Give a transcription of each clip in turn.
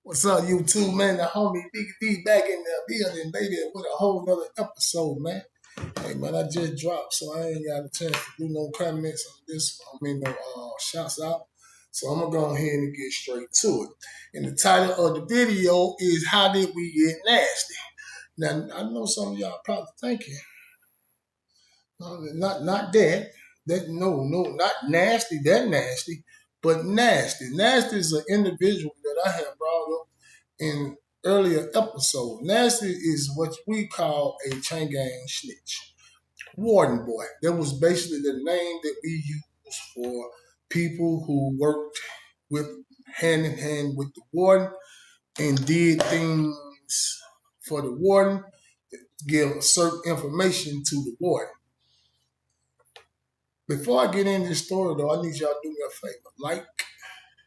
What's up, YouTube, man? The homie Big D back in the building, baby, with a whole nother episode, man. Hey, man, I just dropped, so I ain't got a chance to do no comments on this. No shouts out. So I'm gonna go ahead and get straight to it. And the title of the video is "How Did We Get Nasty?" Now, I know some of y'all probably thinking, not that. Not nasty, that nasty, but nasty. Nasty is an individual that I have brought up in earlier episode. Nasty is what we call a chain gang snitch. Warden boy. That was basically the name that we used for people who worked with hand in hand with the warden and did things for the warden, give certain information to the warden. Before I get into this story, though, I need y'all to do me a favor. Like,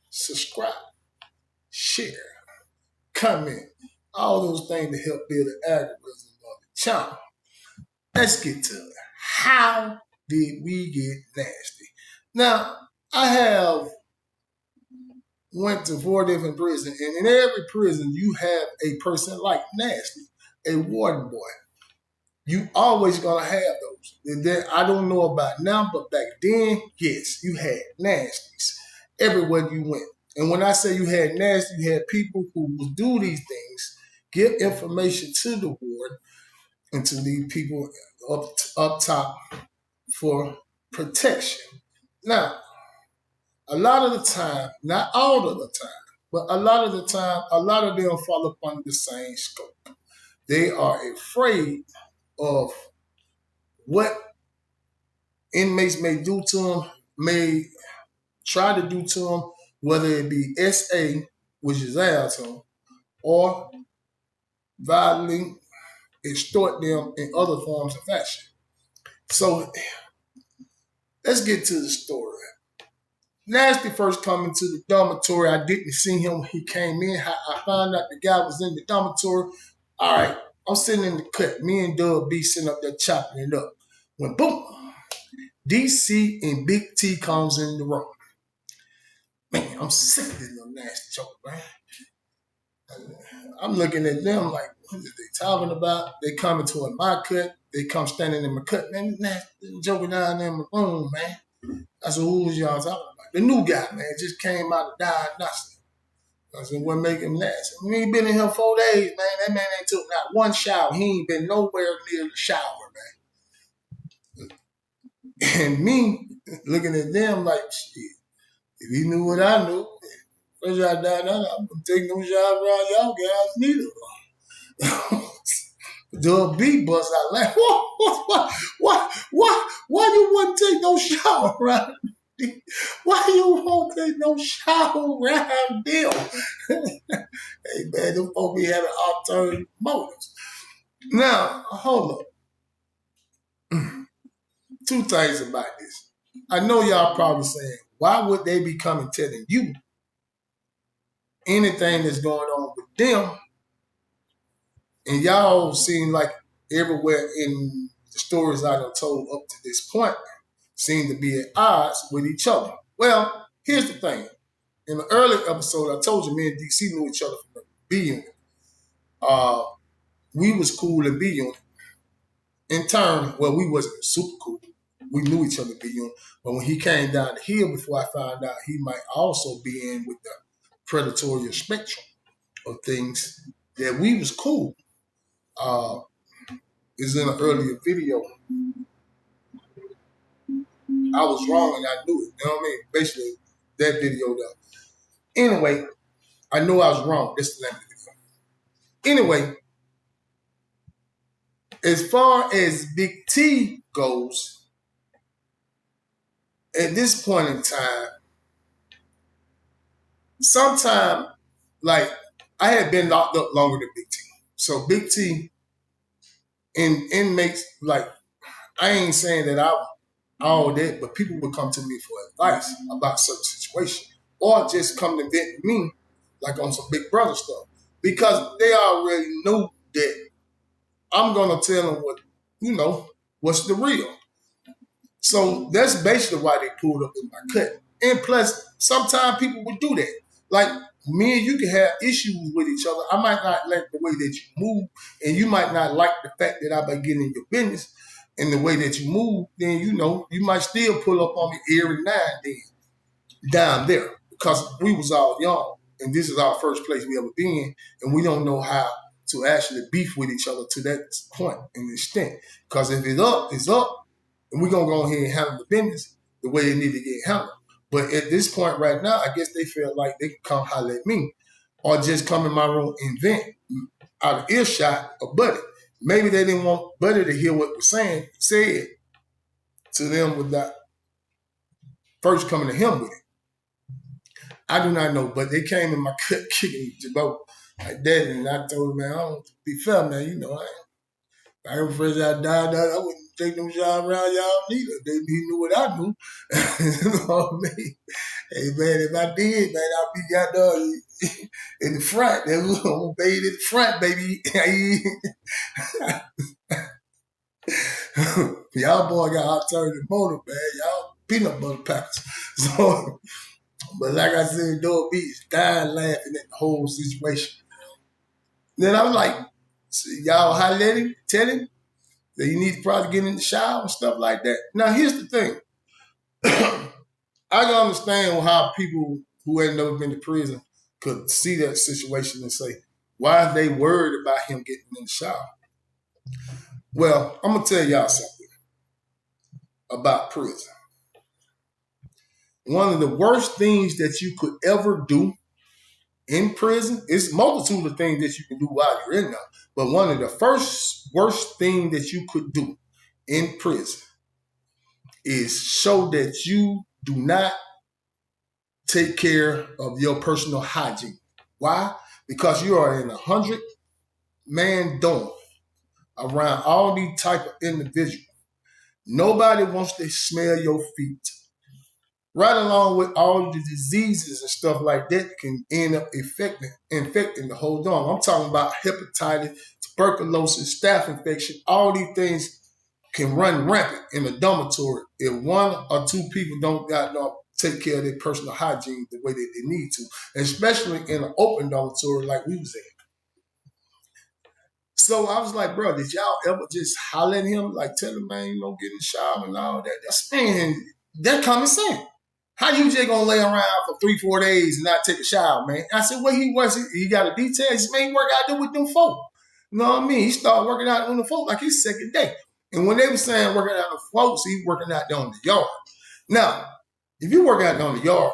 subscribe, share, comment, all those things to help build the algorithm of the channel. Let's get to it. How did we get nasty? Now, I have went to 4 different prisons, and in every prison, you have a person like nasty, a warden boy. You always gonna have those. And then I don't know about now, but back then, yes, you had nasties everywhere you went. And when I say you had nasty, you had people who would do these things, give information to the ward and to leave people up top for protection. Now, a lot of the time, not all of the time, but a lot of the time, a lot of them fall up under the same scope. They are afraid of what inmates may do to them, may try to do to them, whether it be SA, which is Alto, or violently extort them in other forms of fashion. So let's get to the story. Nasty first coming to the dormitory. I didn't see him when he came in. I found out the guy was in the dormitory. All right, I'm sitting in the cut. Me and Dub B sitting up there chopping it up. When boom, DC and Big T comes in the room. Man, I'm sick of this little nasty joke, man. I'm looking at them like, what are they talking about? They coming to my cut. They come standing in my cut. Man, nasty joking down there in my room, man. I said, who was y'all talking about? The new guy, man, just came out of diagnostic. I said, what make him nasty? We ain't been in here 4 days, man. That man ain't took not one shower. He ain't been nowhere near the shower, man. And me looking at them like, shit, if he knew what I knew, first y'all down there, I wouldn't take no shower around y'all guys neither. Dub B bust out like, why you wouldn't take no shower around? Why you won't take no shower around them? Hey man, them folks be having alternative motives. Now, hold up. 2 things about this. I know y'all probably saying, why would they be coming telling you anything that's going on with them? And y'all seem like everywhere in the stories I done told up to this point seem to be at odds with each other. Well, here's the thing. In the earlier episode, I told you me and DC knew each other from the B unit. We was cool in B unit. In turn, well, we wasn't super cool. We knew each other in B unit. But when he came down the hill before I found out he might also be in with the predatory spectrum of things, that we was cool. Is in an earlier video. I was wrong and I knew it. You know what I mean? Basically, that video though. Anyway, I know I was wrong. This is the name of the video. Anyway, as far as Big T goes, at this point in time, sometime, like, I had been locked up longer than Big T. So Big T and inmates, like, I ain't saying that I'm all that, but people would come to me for advice about certain situations, or just come to vent me, like on some Big Brother stuff, because they already know that I'm gonna tell them what's the real. So that's basically why they pulled up in my cut. And plus, sometimes people would do that. Like me and you can have issues with each other. I might not like the way that you move, and you might not like the fact that I been getting in your business and the way that you move. Then you might still pull up on me every now and then down there because we was all young, and this is our first place we ever been, and we don't know how to actually beef with each other to that point and extent. Because if it's up, it's up, and we're gonna go ahead and handle the business the way it need to get handled. But at this point right now, I guess they feel like they can come holler at me or just come in my room and vent out of earshot of Buddy. Maybe they didn't want Buddy to hear what was said to them without first coming to him with it. I do not know, but they came in my cut kicking about like that, and I told them, man, I don't be fair, man. I ever friends I died, I wouldn't take no job around y'all neither. They knew what I knew. You know what I mean? Hey, man, if I did, man, I'd be out there in the front. They was gonna bathe in the front, baby. Y'all boy got alternative motive, man. Y'all peanut butter packers. So, but like I said, Dog Beach dying laughing at the whole situation. Then I was like, so y'all holler at him, tell him that you need to probably get in the shower and stuff like that. Now, here's the thing. I can understand how people who ain't never been to prison could see that situation and say, why are they worried about him getting in the shower? Well, I'm going to tell y'all something about prison. One of the worst things that you could ever do in prison, it's a multitude of things that you can do while you're in there, but one of the first worst thing that you could do in prison is show that you do not take care of your personal hygiene. Why? Because you are in a 100-man dorm around all these type of individuals. Nobody wants to smell your feet. Right along with all the diseases and stuff like that can end up infecting the whole dorm. I'm talking about hepatitis, tuberculosis, staph infection. All these things can run rampant in a dormitory if one or two people don't take care of their personal hygiene the way that they need to, especially in an open dormitory like we was in. So I was like, bro, did y'all ever just holler at him, like tell him, man, get in the shower and all that? That's common sense. How you just gonna lay around for 3-4 days and not take a shower, man? I said, well, he got a detail. He said, man, he work out there with them folk. You know what I mean? He started working out on the folk like his second day. And when they were saying working out on the folks, he working out there on the yard. Now, if you work out on the yard,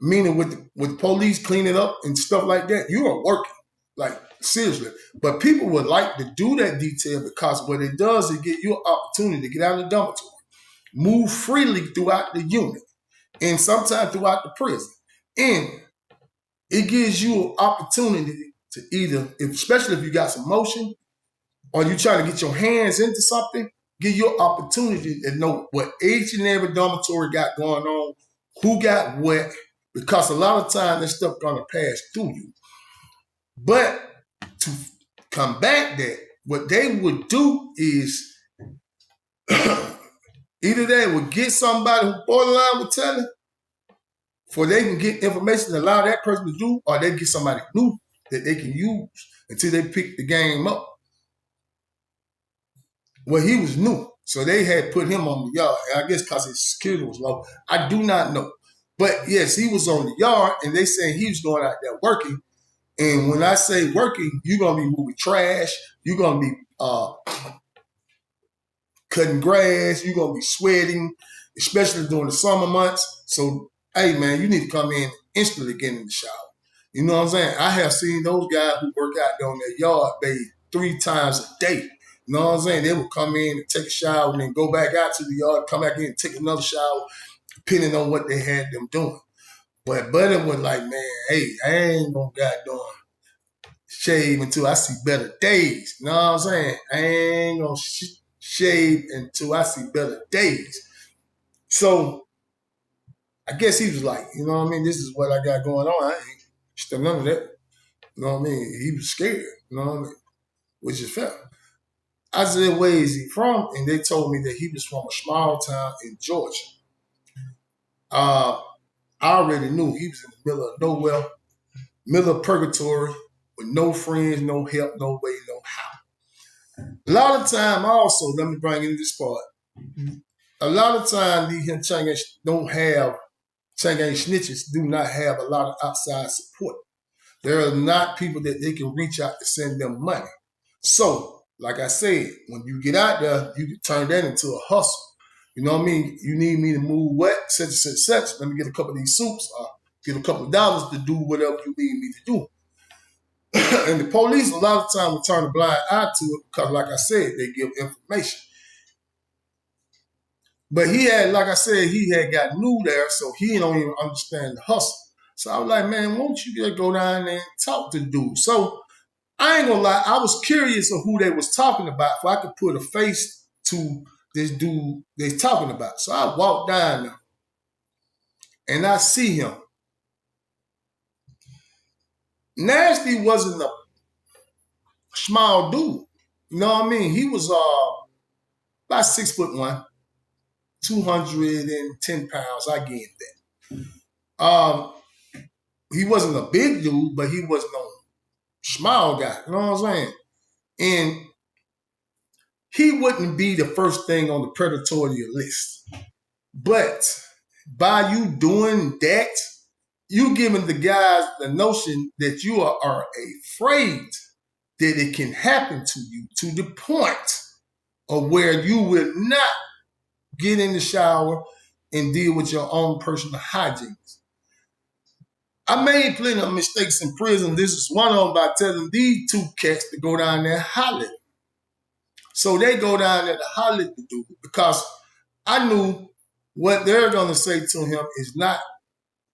meaning with the police cleaning up and stuff like that, you are working. Like, seriously. But people would like to do that detail because what it does is get you an opportunity to get out of the dormitory, move freely throughout the unit, and sometimes throughout the prison. And it gives you an opportunity to either, especially if you got some motion or you trying to get your hands into something, give you an opportunity to know what each and every dormitory got going on, who got what, because a lot of times that stuff gonna pass through you. But to combat that, what they would do is either they would get somebody who borderline would tell it, for they can get information to allow that person to do, or they get somebody new that they can use until they pick the game up. Well, he was new, so they had put him on the yard. I guess because his security was low. I do not know. But yes, he was on the yard, and they saying he was going out there working. And when I say working, you're going to be moving trash. You're going to be cutting grass. You're going to be sweating, especially during the summer months. So, hey, man, you need to come in instantly get in the shower. You know what I'm saying? I have seen those guys who work out there on their yard bathe 3 times a day. You know what I'm saying? They would come in and take a shower and then go back out to the yard, come back in and take another shower, depending on what they had them doing. But Buddy was like, man, hey, I ain't gonna goddamn shave until I see better days. You know what I'm saying? I ain't gonna shave until I see better days. So I guess he was like, you know what I mean? This is what I got going on. I ain't still none of that. You know what I mean? He was scared. You know what I mean? Which is fair. I said, where is he from? And they told me that he was from a small town in Georgia. I already knew he was in the middle of nowhere. middle of purgatory with no friends, no help, no way, no how. A lot of time also, let me bring in this part. A lot of time these Chang'e don't have, Chang'e snitches do not have a lot of outside support. There are not people that they can reach out to send them money. So, like I said, when you get out there, you can turn that into a hustle. You know what I mean? You need me to move what? Such and such, such. Let me get a couple of these soups or get a couple of dollars to do whatever you need me to do. And the police, a lot of times, will turn a blind eye to it because, like I said, they give information. But he had, like I said, he had got new there, so he don't even understand the hustle. So I was like, man, won't you just go down there and talk to the dude? So I ain't gonna lie, I was curious of who they was talking about, if I could put a face to this dude they're talking about. So I walked down there and I see him. Nasty wasn't a small dude. You know what I mean? He was about 6'1", 210 pounds. I get that. He wasn't a big dude, but he wasn't no small guy. You know what I'm saying? And he wouldn't be the first thing on the predatory list. But by you doing that, you giving the guys the notion that you are afraid that it can happen to you, to the point of where you will not get in the shower and deal with your own personal hygiene. I made plenty of mistakes in prison. This is one of them by telling these two cats to go down there and holler. So they go down there to holler at the dude because I knew what they're going to say to him is not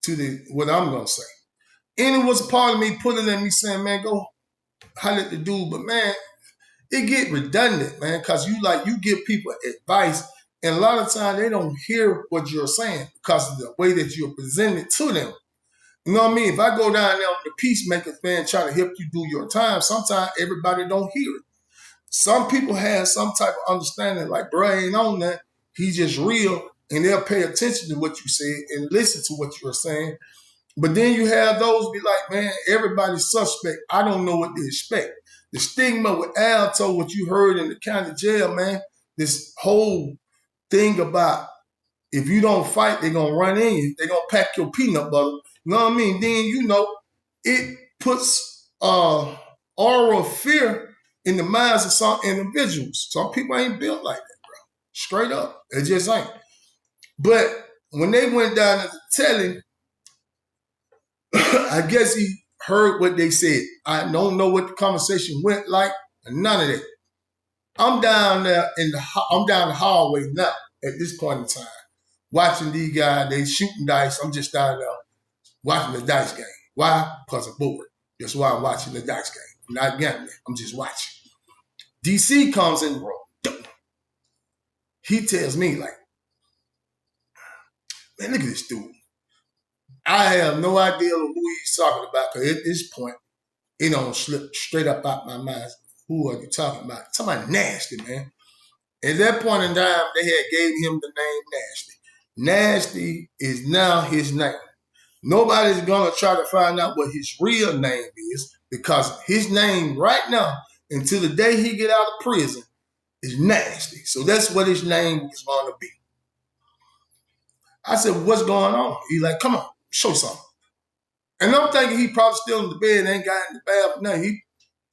to what I'm going to say. And it was a part of me putting in me saying, man, go holler at the dude. But man, it get redundant, man, because you give people advice, and a lot of times they don't hear what you're saying because of the way that you're presenting it to them. You know what I mean? If I go down there on the peacemaker fan try to help you do your time, sometimes everybody don't hear it. Some people have some type of understanding, like, bro, ain't on that. He's just real, and they'll pay attention to what you said and listen to what you're saying. But then you have those be like, man, everybody's suspect. I don't know what to expect. The stigma with Alto, what you heard in the county jail, man, this whole thing about if you don't fight, they're going to run in you. They're going to pack your peanut butter. You know what I mean? Then, it puts aura of fear in the minds of some individuals. Some people ain't built like that, bro. Straight up. It just ain't. But when they went down to tell him, I guess he heard what they said. I don't know what the conversation went like, none of that. I'm down there I'm down the hallway now at this point in time, watching these guys, they shooting dice. I'm just down there watching the dice game. Why? Because I'm bored. That's why I'm watching the dice game. I'm not gambling. I'm just watching. DC comes in the room. He tells me, like, man, look at this dude. I have no idea who he's talking about, because at this point, it don't slip straight up out my mind. Who are you talking about? Talking about Nasty, man. At that point in time, they had gave him the name Nasty. Nasty is now his name. Nobody's going to try to find out what his real name is, because his name right now, until the day he get out of prison, is Nasty. So that's what his name is going to be. I said, what's going on? He's like, come on, show something. And I'm thinking he probably still in the bed, ain't got in the bath. Now,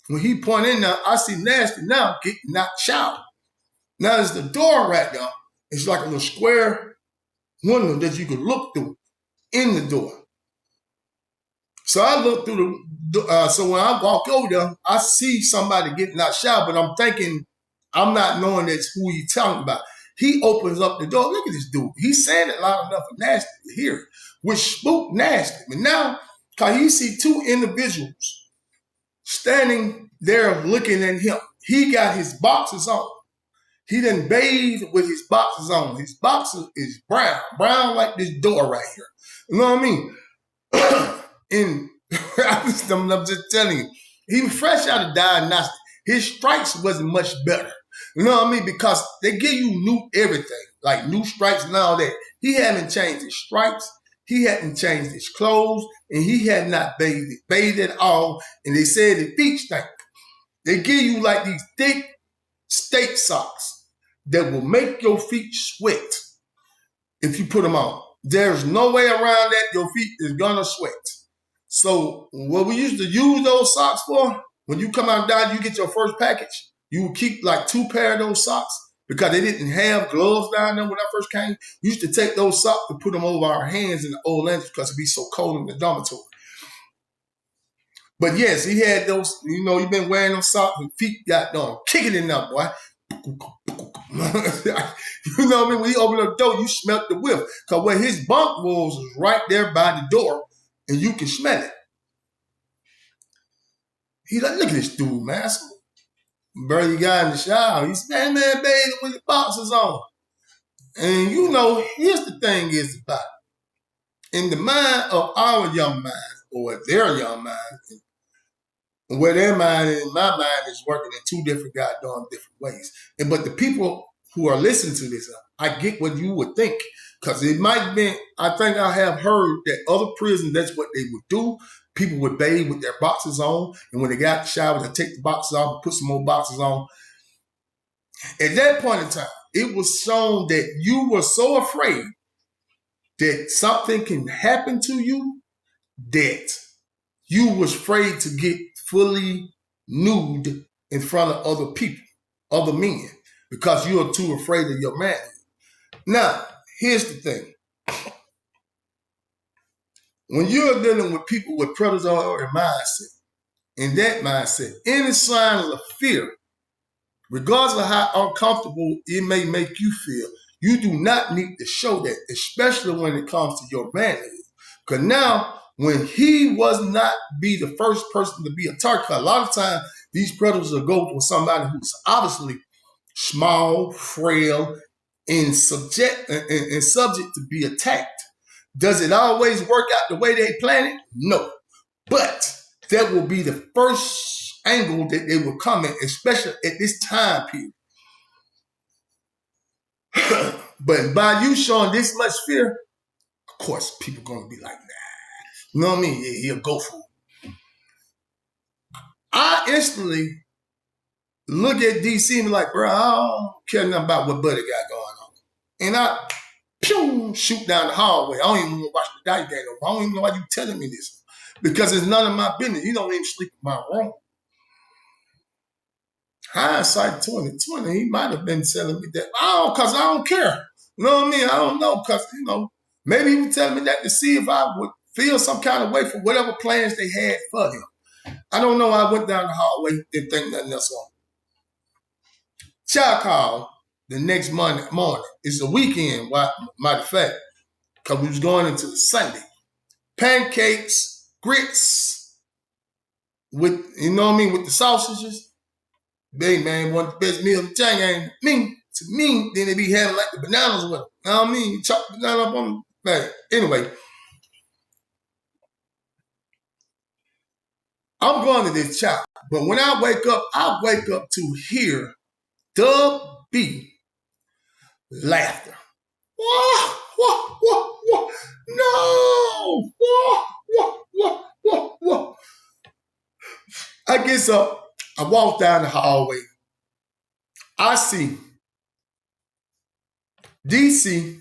when he point in there, I see Nasty now getting not showered. Now there's the door right there. It's like a little square window that you could look through in the door. So I look through so when I walk over there, I see somebody getting out showered, but I'm thinking, I'm not knowing that's who he's talking about. He opens up the door. Look at this dude. He's saying it loud enough for Nasty to hear it, which spooked Nasty. But now, because he see two individuals standing there looking at him. He got his boxers on. He done bathed with his boxers on. His boxers is brown like this door right here. You know what I mean? And I'm just telling you, he was fresh out of diagnostic. His stripes wasn't much better. You know what I mean? Because they give you new everything, like new stripes and all that. He haven't changed his stripes. he hadn't changed his clothes, and he had not bathed at all. And they said his feet stank. They give you like these thick steak socks that will make your feet sweat if you put them on. There's no way around that. Your feet is gonna sweat. So what we used to use those socks for, when you come out down, you get your first package, you would keep like 2 pair of those socks because they didn't have gloves down there when I first came. We used to take those socks and put them over our hands in the old lands because it'd be so cold in the dormitory. But yes, he had those, you know, he been wearing those socks and feet got done kicking it up, boy. You know what I mean? When he opened the door, you smelled the whiff. Because where his bunk was right there by the door, and you can smell it. He like, look at this dude, man. Brother got in the shower. He said, man, bathing with the boxers on. And you know, here's the thing is about it. In the mind of our young minds, or their young minds, where their mind and my mind is working in 2 different goddamn different ways. But the people who are listening to this, I get what you would think. Because it might be, I think I have heard that other prisons, that's what they would do. People would bathe with their boxers on. And when they got in the shower, they take the boxers off and put some more boxers on. At that point in time, it was shown that you were so afraid that something can happen to you that you was afraid to get fully nude in front of other people, other men, because you're too afraid of your manhood. Now, here's the thing. When you're dealing with people with predatory mindset, in that mindset, any signs of fear, regardless of how uncomfortable it may make you feel, you do not need to show that, especially when it comes to your manhood. Because now, when he was not be the first person to be a target, a lot of times these predators will go with somebody who's obviously small, frail, and subject to be attacked. Does it always work out the way they planned it? No. But that will be the first angle that they will come in, especially at this time period. But by you showing this much fear, of course, people going to be like, nah. You know what I mean? Yeah, he'll go for it. I instantly look at DC and be like, bro, I don't care nothing about what Buddy got going on. And I shoot down the hallway. I don't even want to watch the dice game. I don't even know why you telling me this. Because it's none of my business. You don't even sleep in my room. Hindsight 2020, he might have been telling me that. Because I don't care. You know what I mean? I don't know. Because, you know, maybe he was telling me that to see if I would feel some kind of way for whatever plans they had for him. I don't know. I went down the hallway, didn't think nothing else on. Child call the next morning. It's a weekend, matter of fact, because we was going into the Sunday. Pancakes, grits, with, you know what I mean, with the sausages. Hey, man, one of the best meals in town ain't to me, then they be having like the bananas with them. You know what I mean? You chop the banana up on them. Man, anyway, I'm going to this chop. But when I wake up to hear Dub B laughter. Whoa, whoa, whoa, whoa. No! Whoa, whoa, whoa, whoa, whoa. I get up. I walk down the hallway. I see DC,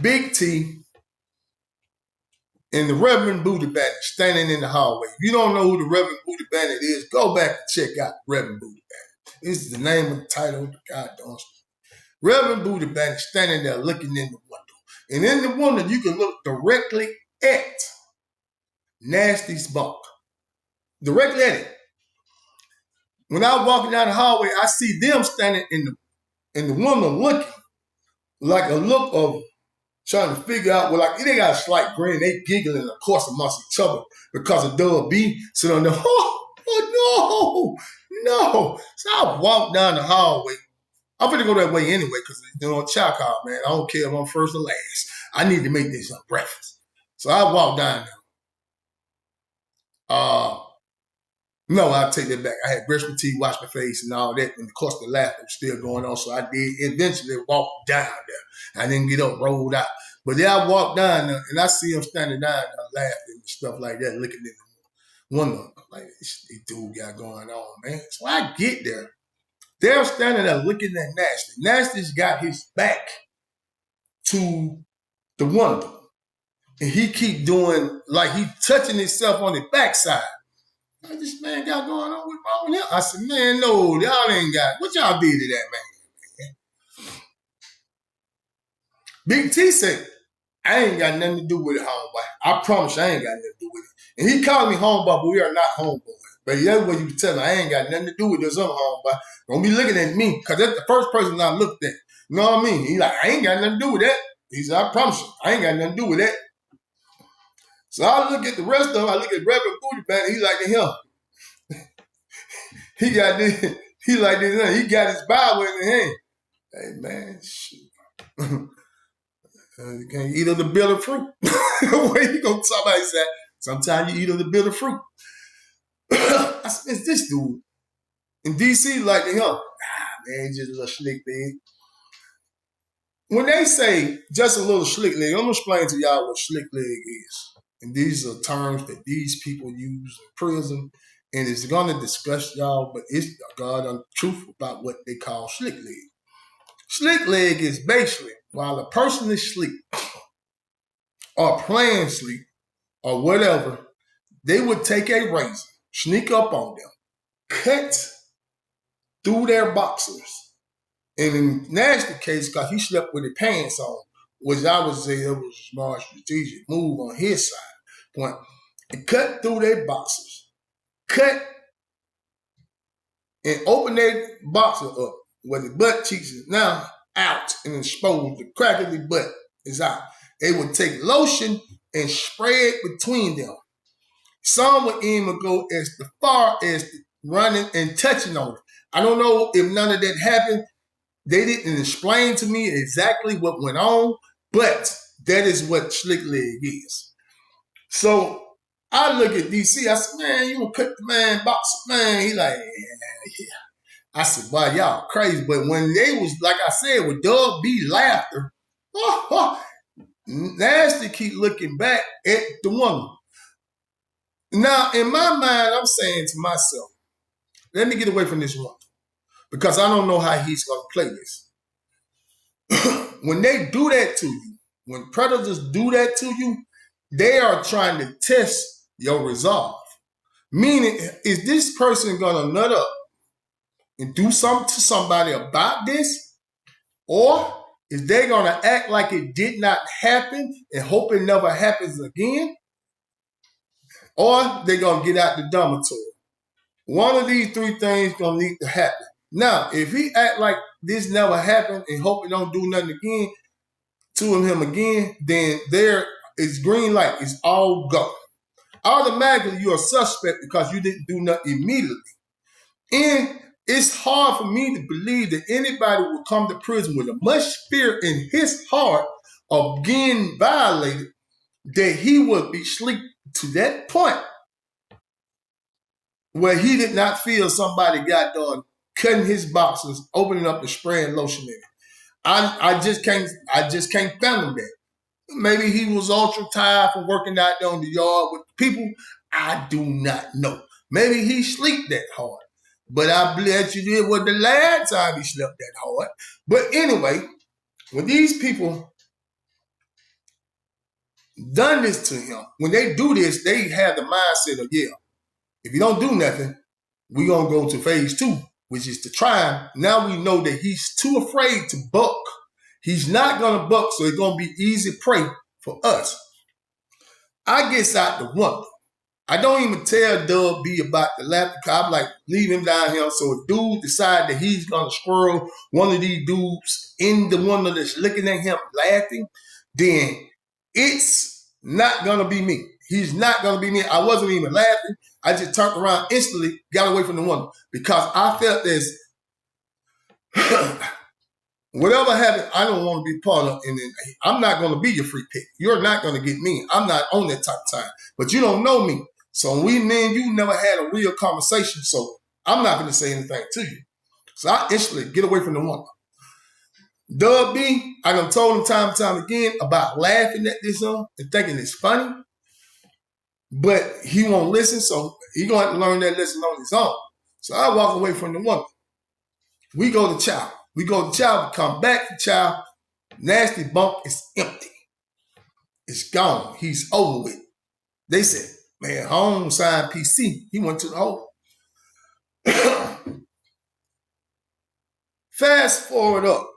Big T, and the Reverend Booty Bandit standing in the hallway. If you don't know who the Reverend Booty Bandit is, go back and check out Reverend Booty Bandit. This is the name of the title of the goddamn story. Reverend Booty Bandit standing there looking in the window. And in the window, you can look directly at Nasty's bunk. Directly at it. When I was walking down the hallway, I see them standing in the window looking like a look of trying to figure out, well, like they got a slight grin, they giggling, of course, amongst each other because of Dub B sitting on there, oh, no. So I walked down the hallway. I'm going to go that way anyway because, you know, chow call, man. I don't care if I'm first or last. I need to make this breakfast. So I walked down there. No, I'll take that back. I had brushed my teeth, washed my face and all that, and of course the laughter was still going on, so I did eventually walk down there. I didn't get up, rolled out. But then I walk down there and I see him standing down there laughing and stuff like that, looking at the window. I'm like, this dude got going on, man. So I get there. They're standing there looking at Nasty. Nasty's got his back to the window. And he keep doing, like he touching himself on the backside. Like, this man got going on, what's wrong with him? I said, man, no, y'all ain't got, what y'all did to that man? Big T said, I ain't got nothing to do with it, homeboy. I promise you, I ain't got nothing to do with it. And he called me homeboy, but we are not homeboys. But that's what you can tell me. I ain't got nothing to do with this other homeboy. Don't be looking at me, because that's the first person I looked at. You know what I mean? He like, I ain't got nothing to do with that. He said, I promise you, I ain't got nothing to do with that. So I look at the rest of them. I look at Reverend Booty Man. He like him. He got this. He like this. He got his Bible in his hand. Hey man, shoot. You can't eat of the bitter fruit. Where you gonna talk about that? Sometimes you eat of the bitter fruit. I said, it's this dude in DC like him. Man, just a little slick leg. When they say just a little slick leg, I'm gonna explain to y'all what slick leg is. And these are terms that these people use in prison. And it's going to disgust y'all, but it's God on truth about what they call slick leg. Slick leg is basically while a person is asleep or playing sleep or whatever, they would take a razor, sneak up on them, cut through their boxers. And in Nasty case, because he slept with his pants on, which I would say it was a smart strategic move on his side. Point. And cut through their boxers. Cut and open their boxer up where the butt cheeks is now out and exposed. The crack of the butt is out. They would take lotion and spray it between them. Some would even go as far as running and touching on it. I don't know if none of that happened. They didn't explain to me exactly what went on, but that is what slick leg is. So I look at DC, I said, man, you gonna cut the man boxer, man. He like, yeah. I said, boy, y'all crazy. But when they was, like I said, with Doug B laughter, Nasty keep looking back at the woman. Now, in my mind, I'm saying to myself, let me get away from this woman. Because I don't know how he's gonna play this. When they do that to you, when predators do that to you, they are trying to test your resolve. Meaning, is this person gonna nut up and do something to somebody about this? Or is they gonna act like it did not happen and hope it never happens again? Or they gonna get out the dormitory? One of these three things gonna need to happen. Now, if he act like this never happened and hope it don't do nothing again to him again, then there is green light. It's all gone. Automatically, you're a suspect because you didn't do nothing immediately. And it's hard for me to believe that anybody would come to prison with a much fear in his heart of getting violated that he would be asleep to that point where he did not feel somebody got done cutting his boxes, opening up and spraying lotion in it. I just can't fathom that. Maybe he was ultra tired from working out there on the yard with people. I do not know. Maybe he slept that hard. But I bet you it was the last time he slept that hard. But anyway, when these people done this to him, when they do this, they have the mindset of, yeah, if you don't do nothing, we're going to go to phase 2, which is to try him. Now we know that he's too afraid to buck. He's not going to buck, so it's going to be easy prey for us. I gets out the window. I don't even tell Doug B about the laptop. I'm like, leave him down here. So if dude decide that he's going to squirrel one of these dudes in the window that's looking at him laughing, then it's not going to be me. He's not going to be me. I wasn't even laughing. I just turned around instantly, got away from the window because I felt this. Whatever happened, I don't want to be part of, and I'm not going to be your free pick. You're not going to get me. I'm not on that type of time. But you don't know me. So me and you never had a real conversation, so I'm not going to say anything to you. So I instantly get away from the woman. Dub B, I done told him time and time again about laughing at this and thinking it's funny, but he won't listen, so he gonna have to learn that lesson on his own. So I walk away from the woman. We go to chow. We come back to chow. Nasty bunk is empty. It's gone. He's over with. They said, man, home signed PC. He went to the hole. Fast forward up.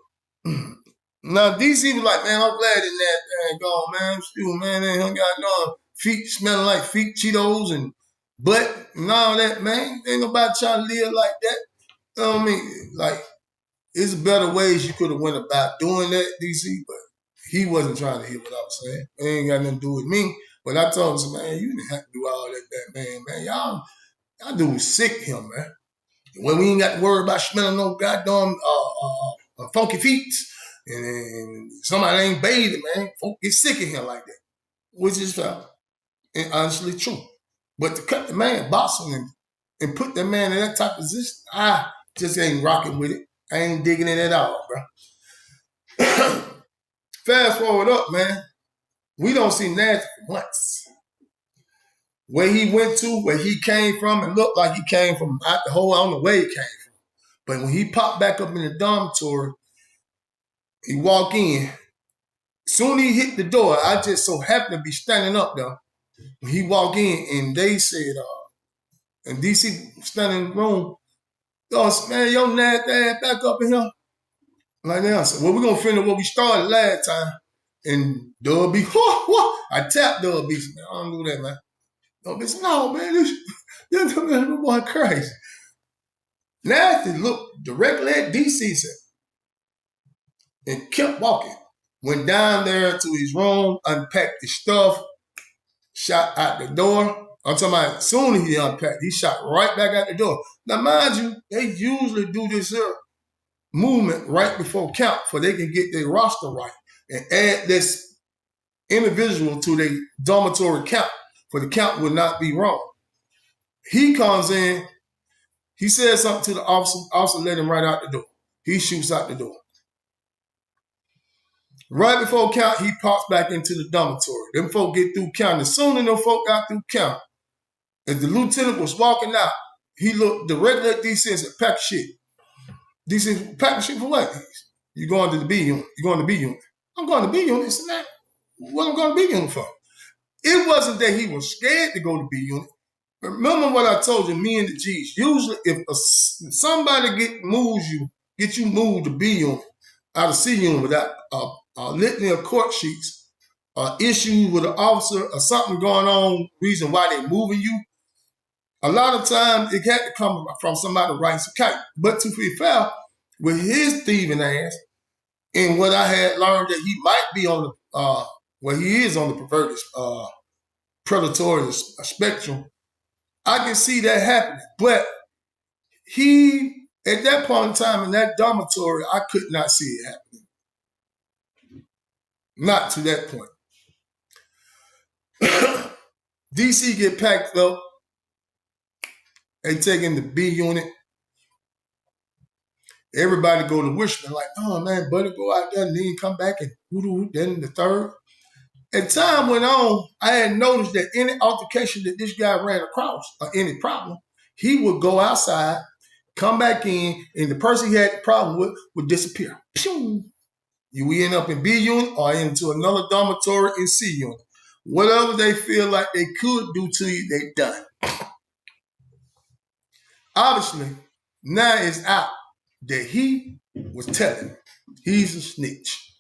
Now DC was like, man, I'm glad that ain't gone, man. Still, man, they ain't got no feet smelling like feet Cheetos and butt and all that, man. Ain't nobody trying to live like that. You know what I mean? Like, there's better ways you could have went about doing that, DC, but he wasn't trying to hear what I was saying. It ain't got nothing to do with me. But I told him, man, you didn't have to do all that, man. Y'all dude sick him, man. When we ain't got to worry about smelling no goddamn funky feet and somebody ain't bathing, man, folk get sick of him like that, which is and honestly true. But to cut the man boxing and put that man in that type of position, I just ain't rocking with it. I ain't digging it at all, bro. Fast forward up, man. We don't see Nasty for months. Where he went to, where he came from, it looked like he came from out the hole. I don't know where he came from. But when he popped back up in the dormitory, he walked in. Soon he hit the door. I just so happened to be standing up there. When he walked in, and they said, and DC standing in the room, man, your nasty ass back up in here. Like that. I said, well, we're going to finish what we started last time. And Dub B, I tapped Dub B. Man, I don't do that, man. Dub B said, no, man, this boy crazy. Nasty looked directly at DC and kept walking. Went down there to his room, unpacked his stuff, shot out the door. I'm talking about as soon as he unpacked, he shot right back out the door. Now, mind you, they usually do this movement right before count so they can get their roster right and add this individual to their dormitory count for the count will not be wrong. He comes in, he says something to the officer let him right out the door. He shoots out the door. Right before count, he pops back into the dormitory. Them folk get through counting. As soon as them folk got through count, as the lieutenant was walking out, he looked directly at DC and said, pack of shit. DC said, pack of shit for what? You going to the B unit. You going to the B unit. I'm going to B unit. He said, man, what I'm going to B unit for? It wasn't that he was scared to go to B unit. Remember what I told you, me and the G's. Usually if somebody get you moved to B unit out of C unit without a litany of court sheets, issues with an officer or something going on, reason why they moving you, a lot of times it had to come from somebody who writes a kite. But to be fair, with his thieving ass and what I had learned that he might be on the, he is on the perverted predatory spectrum, I can see that happening. But he, at that point in time in that dormitory, I could not see it happening. Not to that point. DC get packed up. They take in the B unit. Everybody go to Wishman like, oh man, buddy, go out there and then come back and then the third. As time went on, I had noticed that any altercation that this guy ran across or any problem, he would go outside, come back in, and the person he had the problem with would disappear. Pew! You end up in B unit or into another dormitory in C unit. Whatever they feel like they could do to you, they done. Obviously, now it's out that he was telling. He's a snitch.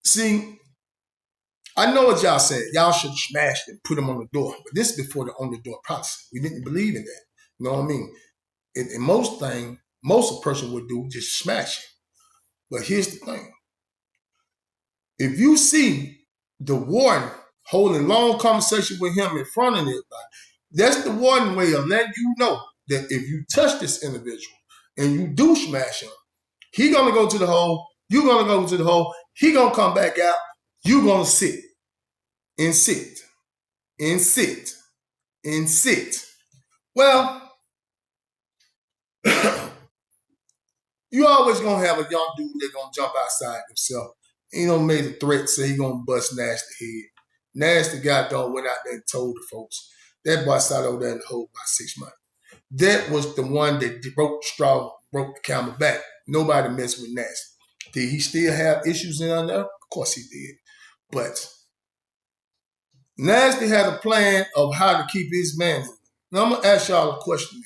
See, I know what y'all said. Y'all should smash him, put him on the door. But this is before the on the door policy. We didn't believe in that. You know what I mean? In most things, most a person would do just smash him. But here's the thing. If you see the warden holding long conversation with him in front of everybody, that's the warden way of letting you know that if you touch this individual and you do smash him, he gonna go to the hole, you gonna go to the hole, he gonna come back out, you gonna sit and sit and sit and sit. Well, You always gonna have a young dude that gonna jump outside himself. He don't made a threat, say he gonna bust Nasty head. Nasty guy done went out there and told the folks. That boy sat over there in the hole about 6 months. That was the one that broke the straw, broke the camel back. Nobody messed with Nasty. Did he still have issues in there? Of course he did. But Nasty had a plan of how to keep his man. Now I'm gonna ask y'all a question.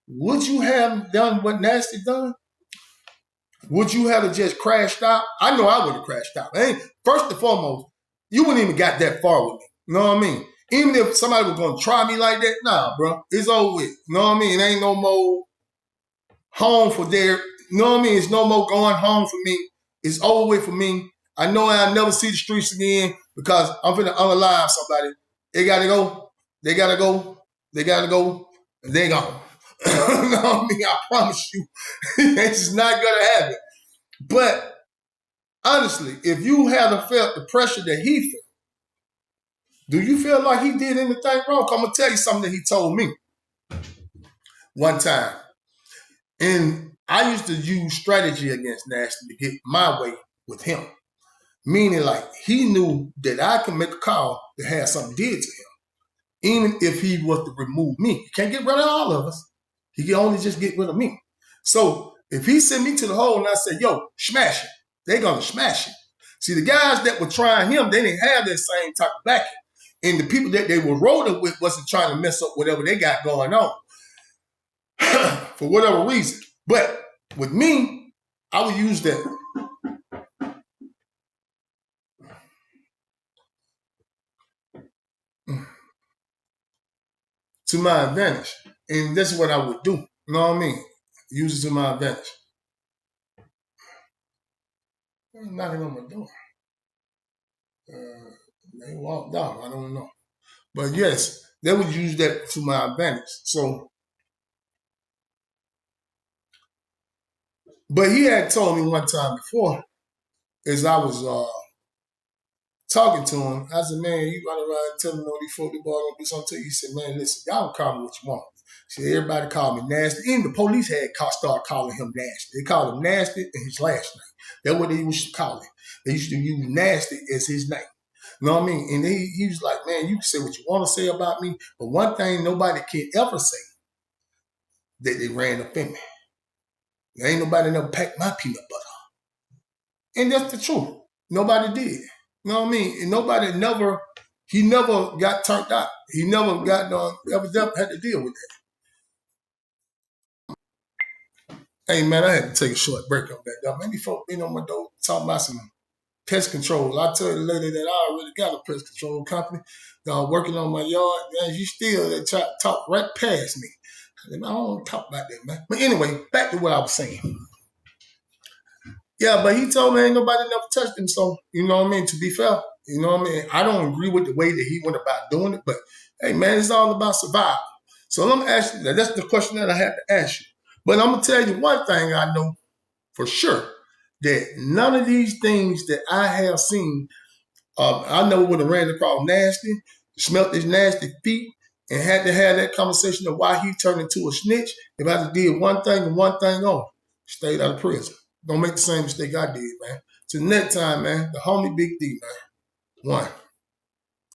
Would you have done what Nasty done? Would you have just crashed out? I know I would have crashed out. First and foremost, you wouldn't even got that far with me. You know what I mean? Even if somebody was going to try me like that, nah, bro, it's over with. You know what I mean? It ain't no more home for there. You know what I mean? It's no more going home for me. It's over with for me. I know I'll never see the streets again because I'm finna unalive somebody. They gotta go. They gotta go. They gotta go. And they gone. You know what I mean? I promise you, it's just not gonna happen. But honestly, if you hadn't felt the pressure that he felt, do you feel like he did anything wrong? I'm gonna tell you something that he told me one time. And I used to use strategy against Nasty to get my way with him. Meaning like he knew that I could make a call that had something did to him. Even if he was to remove me. He can't get rid of all of us. He can only just get rid of me. So if he sent me to the hole and I said, yo, smash it, they gonna smash it. See, the guys that were trying him, they didn't have that same type of backing. And the people that they were rolling with wasn't trying to mess up whatever they got going on. For whatever reason. But with me, I would use that to my advantage. And that's what I would do. You know what I mean? Use it to my advantage. They're knocking on my door. They walked out. I don't know. But yes, they would use that to my advantage. So, but he had told me one time before, as I was talking to him, I said, man, you run around telling all these folk the boy gonna do something to you. He said, man, listen, y'all call me what you want. He said, everybody called me Nasty. Even the police had started calling him Nasty. They called him Nasty and his last name. That's what they used to call him. They used to use Nasty as his name. You know what I mean? And he was like, man, you can say what you want to say about me, but one thing nobody can ever say, that they ran up in me. There ain't nobody never packed my peanut butter. And that's the truth. Nobody did. You know what I mean? And he never got turned out. He never ever had to deal with that. Hey man, I had to take a short break on that. Though. Maybe folk been on my door talking about some pest control. I told the lady that I already got a pest control company working on my yard. Man, you still try to talk right past me. I don't want to talk about that, man. But anyway, back to what I was saying. Yeah, but he told me ain't nobody never touched him. So, you know what I mean? To be fair, you know what I mean? I don't agree with the way that he went about doing it, but hey, man, it's all about survival. So let me ask you, that's the question that I had to ask you. But I'm going to tell you one thing I know for sure, that none of these things that I have seen, I never would have ran across Nasty, smelt his nasty feet, and had to have that conversation of why he turned into a snitch. If I just did one thing and one thing only, stayed out of prison. Don't make the same mistake I did, man. Till next time, man, the homie Big D, man. One.